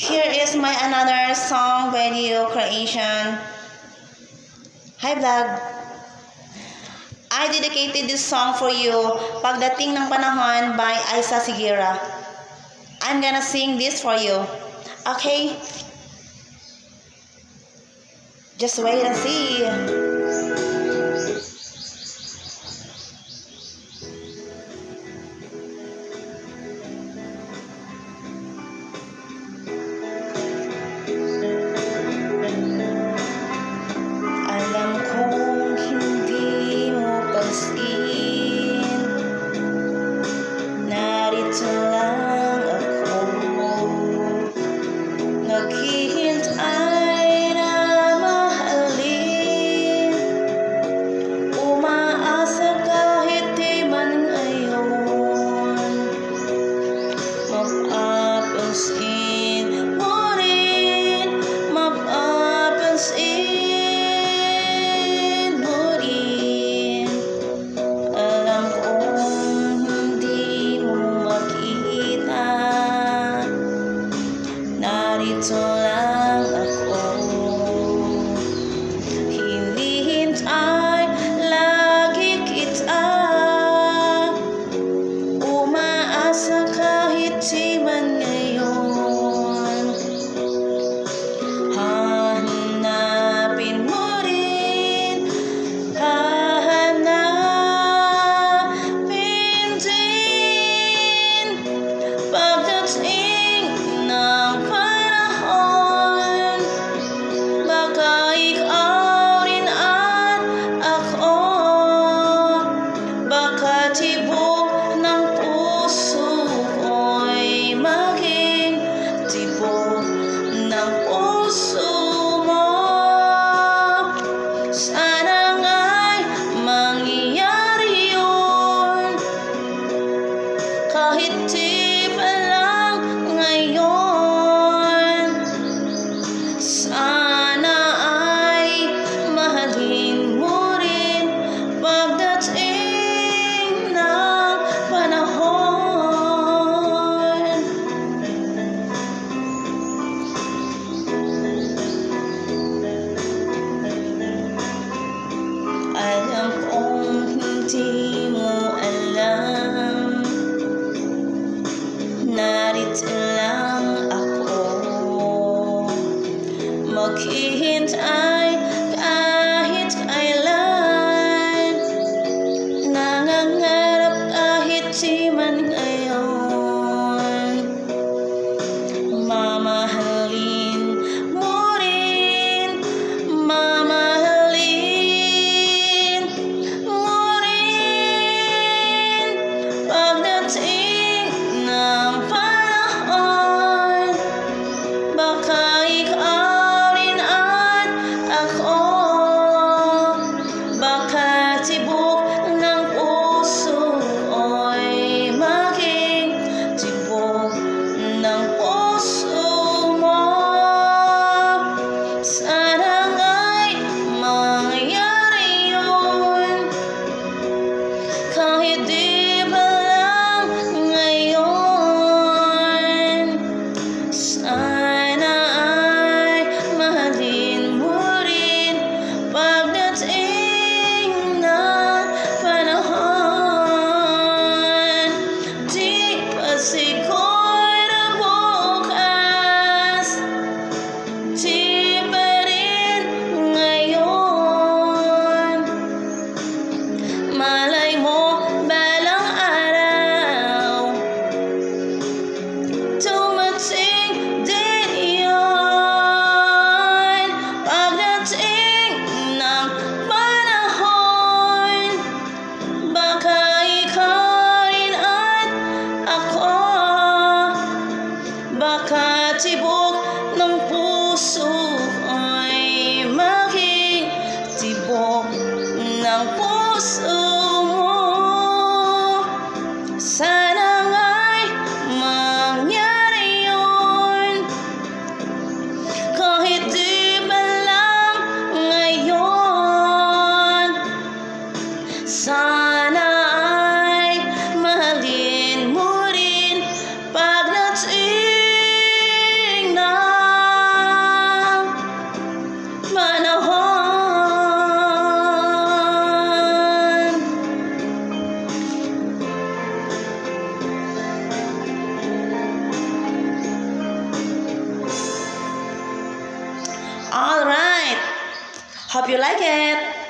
Here is my another song video creation. Hi vlog! I dedicated this song for you, Pagdating ng Panahon by Aisa Sigira. I'm gonna sing this for you. Okay? Just wait and see. Alam kong hindi mo pansin, narito lang ako, naghihintay na mahalin, umaasa kahit di man ngayon, mapapansin mo rin, mapapansin narito lang ako, hinihintay lagi kita, umaasa kahit di man ngayon, hahanapin mo rin, hahanapin din, pagdating ng baka ikaw rin at ako, baka tibok ng puso ko'y maging tibok ng puso mo. Sana nga'y mangyayari yun, kahit di pa lang ngayon. Sana ay mahalin mo rin pagdating ng panahon. Alam kong hindi mo alam, narito lang ako, maghihintay kahit kailan, nangangarap kahit di man ngayon, mamahalin mo rin, mamahalin mo rin, pagdating ng panahon, baka ikaw baka tibok ng puso ko'y maging tibok ng puso mo. Sana nga'y mangyari yun, kahit di pa lang ngayon. Sana ay mahalin mo rin pagdating ng panahon. Di pa siguro bukas, di pa rin ngayon, malay mo balang araw, dumating din yun, pagdating ng panahon, baka ikaw rin at ako, baka tibok ng puso ay maging tibok ng puso mo. Sana nga'y mangyari yun, kahit di pa lang ngayon. Sana ay mahalin mo rin pagdating ng Alright. Hope you like it.